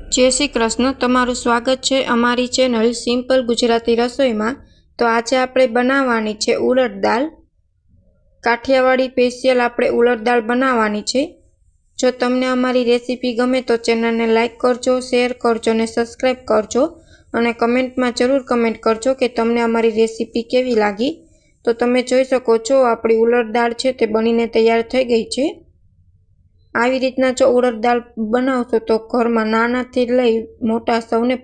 जय श्री कृष्ण। तमारुं स्वागत है अमारी चेनल सिंपल गुजराती रसोई में। तो आज आपणे बनावानी छे उड़द दाल। काठियावाड़ी स्पेशियल आपणे उड़द दाल बनावानी छे। जो तमने अमारी रेसिपी गमे तो चेनल ने लाइक करजो, शेर करजो ने सब्सक्राइब करजो और कमेंट में जरूर कमेंट करजो कि तमने अमारी रेसिपी केवी लागी। तो तमे जोई शको छो आपणी उड़द दाल छे ते बनीने तैयार थई गई छे। આવી રીતના જો ઉડદ દાળ બનાવશો તો ઘરમાં નાનાથી લઈ મોટા સૌને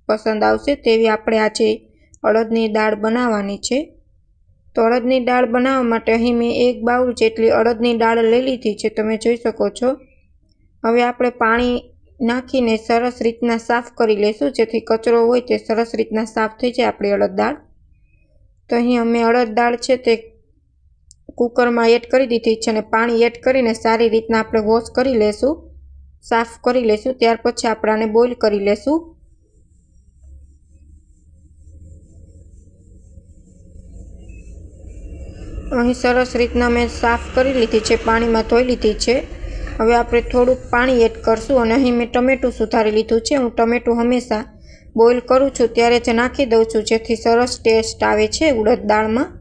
પસંદ આવશે તેવી આપણે આજે અડદની દાળ બનાવવાની છે। તો અડદની દાળ બનાવવા માટે અહીં મેં 1 બાઉલ જેટલી અડદની દાળ લઈ લીધી છે, તમે જોઈ શકો છો। હવે આપણે પાણી નાખીને સરસ રીતના સાફ કરી લેશું જેથી કચરો હોય તે સરસ રીતના સાફ થઈ જાય આપણી અડદ દાળ। તો અહીં અમે અડદ દાળ છે તે कुकर में एड कर दीधी है। पानी एड करीने सारी रीतना आपणे वॉश करी लेशुं, साफ करी लेशुं। त्यार पछी आपणे आने बॉइल करी लेशुं। अहीं सरस रीतना मैं साफ करी लीधी है, पानी में धोई लीधी है। हवे आपणे थोड़ुं पाणी एड करशुं अने अहीं मैं टमेटुं सुधारी लीधुं छे। हूँ टमेटुं हमेशा बॉइल करूँ छुं त्यारे ज नाखी दऊं छुं जेथी सरस टेस्ट आवे छे उड़द दाळमां।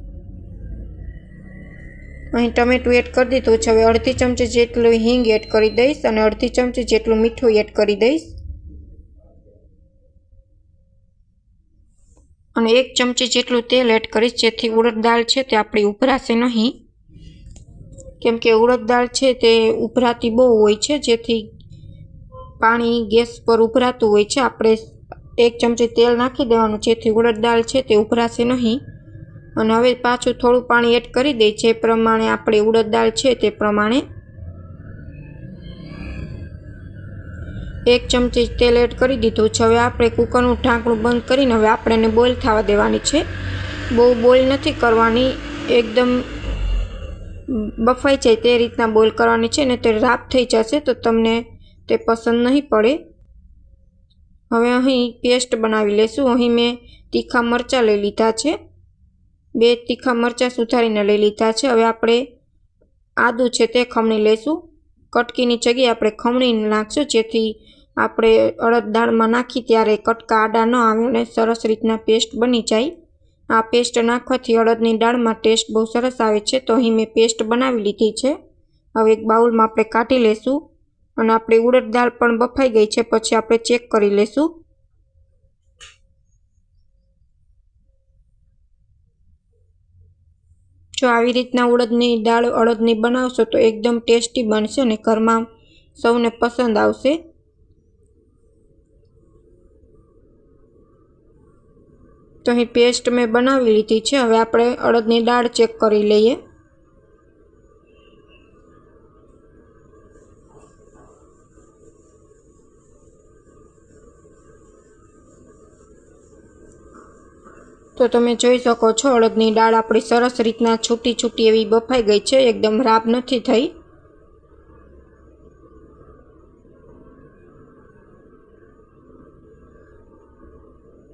अहीं टमेटुं एड कर दीधुं छे। हवे अर्धी चमची जेटલું हींग एड करी दईश अने अर्धी चमची जेटલું मीठुं एड करी दईश अने 1 चमची जेटલું तेल एड करीश जेथी उड़द दाळ छे ते आपणी उभराशे नहीं, केम के उड़द दाळ छे ते उभराती बहु होय छे जेथी पाणी गैस पर उभरातुं होय छे। आपणे 1 चमची तेल नाखी देवानुं जेथी उड़द दाळ छे ते उभराशे नहीं। અને હવે પાછું થોડું પાણી એડ કરી દે છે પ્રમાણે આપણે ઉડદ દાળ છે તે પ્રમાણે 1 ચમચી તેલ એડ કરી દીધું છે। હવે આપણે કુકરનું ઢાંકણું બંધ કરીને હવે આપણે એને બોઇલ થવા દેવાની છે। બહુ બોઇલ નથી કરવાની, એકદમ બફાઈ જાય તે રીતના બોઇલ કરવાની છે ને તે રાપ થઈ જશે તો તમને તે પસંદ નહીં પડે। હવે અહીં પેસ્ટ બનાવી લેશું। અહીં મેં તીખા મરચાં લઈ લીધા છે, 2 तीखा मरचा सुधारीने लई लीधा छे। हवे आपणे आदू छे ते खमणी लेशुं। कटकीनी जग्याए आपणे खमणी नाखशुं जेथी आपणे अड़द दाळमां नाखी त्यारे कटका आडा न आवे अने सरस रीतना पेस्ट बनी जाय। आ पेस्ट नाखवाथी अड़दनी दाळमां टेस्ट बहु सरस आवे छे। तो અહીં મેં पेस्ट बनावी लीधी छे। हवे एक बाउलमां आपणे काढी लेशुं अने आपणी उड़द दाळ पण बफाई गई छे। पछी आपणे चेक करी लेशुं। जो આવી રીતના ઉડદની દાળ અડદની બનાવશો તો એકદમ ટેસ્ટી બનશે અને ઘરમાં સૌને પસંદ આવશે। તો અહીં પેસ્ટ મેં બનાવી લીધી છે। હવે આપણે અડદની દાળ ચેક કરી લઈએ। तो तमे जोई शको छो अड़दनी दाळ आपणी सरस रीतना छूटी छूटी एवी बफाई गई छे, एकदम राब नथी थई।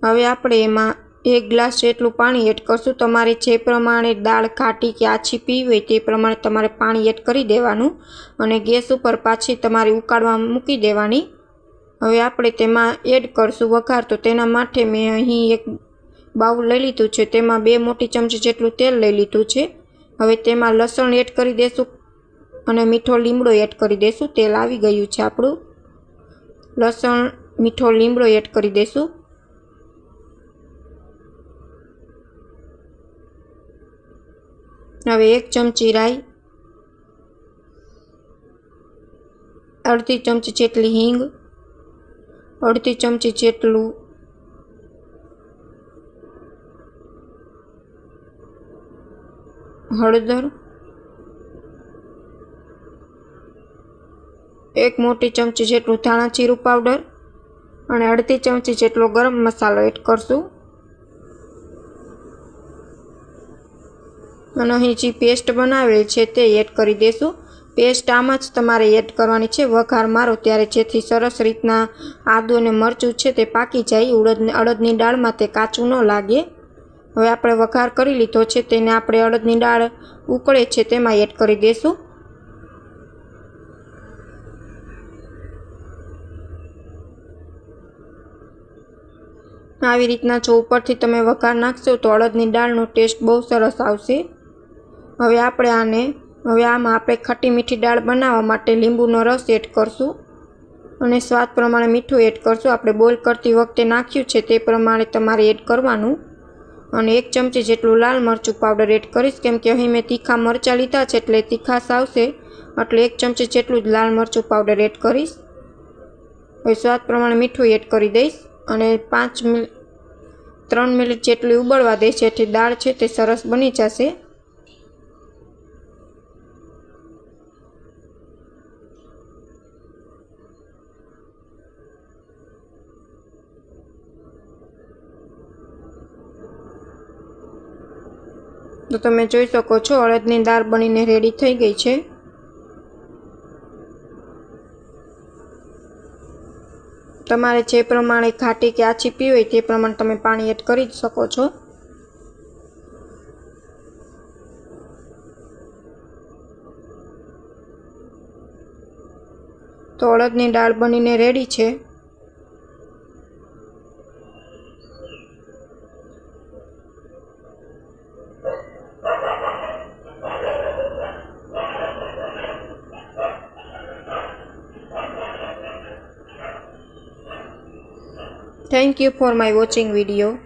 हवे आपणे एमां 1 ग्लास जेटલું पाणी एड करशुं। तमारे जे प्रमाणे दाळ घाटी के आछी पीवी होय ते प्रमाणे तमारे पाणी एड करी देवानुं अने गैस उपर पाછી तमारे उकाळवा मूकी देवानी। हवे आपणे तेमां एड करशुं वघार। तो तेना माटे मैं અહીં 1 बाउल लई लीधुं छे, तेमां 2 मोटी चमची जेटલું तेल लई लीधुं छे। हवे तेमां लसण एड करी देशुं अने मीठो લીમડો एड करी देशुं। तेल आवी गयुं छे आपणुं। लसण मीठो લીમડો एड करी देशुं। हवे 1 चमची राई, अर्धी चमची जेटली हींग, अर्धी चमची जेटલું हळदर, 1 मोटी चमची जेटલું धाणा जीरुं पाउडर अने अर्धी चमची जेटलो गरम मसालो एड करशुं। अने અહીં જે પેસ્ટ બનાવેલ છે તે એડ કરી દેશું। पेस्ट आम ज तमारे एड करवानी छे वघार मारो त्यारे जेथी सरस रीतना आदू अने मरचुं छे ते पाकी जाय, अड़दनी दाळमां ते काचुं न लागे। हवे आपणे वघार करी लीधो छे तेने आपणे अड़दनी दाळ उकळे छे तेमां एड करी देशुं। આવી રીતના જો ઉપરથી તમે વઘાર નાખશો તો અડદની દાળનો ટેસ્ટ બહુ સરસ આવશે। હવે આમાં આપણે ખટ્ટી મીઠી દાળ બનાવવા માટે લીંબુનો રસ એડ કરશું અને સ્વાદ પ્રમાણે મીઠું એડ કરશું। આપણે બોઇલ કરતી વખતે નાખ્યું છે તે પ્રમાણે તમારે એડ કરવાનું। અને 1 ચમચી જેટલું લાલ મરચું પાવડર એડ કરીશ, કેમ કે અહીં મેં તીખા મરચાં લીધા છે એટલે તીખાશ આવશે, એટલે 1 ચમચી જેટલું જ લાલ મરચું પાવડર એડ કરીશ। હવે સ્વાદ પ્રમાણે મીઠું એડ કરી દઈશ અને 3 મિનિટ જેટલી ઉબળવા દઈશ, જેથી દાળ છે તે સરસ બની જશે। તો તમે જોઈ શકો છો અડદની દાળ બનીને રેડી થઈ ગઈ છે। તમારે જે પ્રમાણે ઘાટી કે આછી પીવી હોય તે પ્રમાણે તમે પાણી એડ કરી શકો છો। તો અડદની દાળ બનીને રેડી છે। Thank you for my watching video.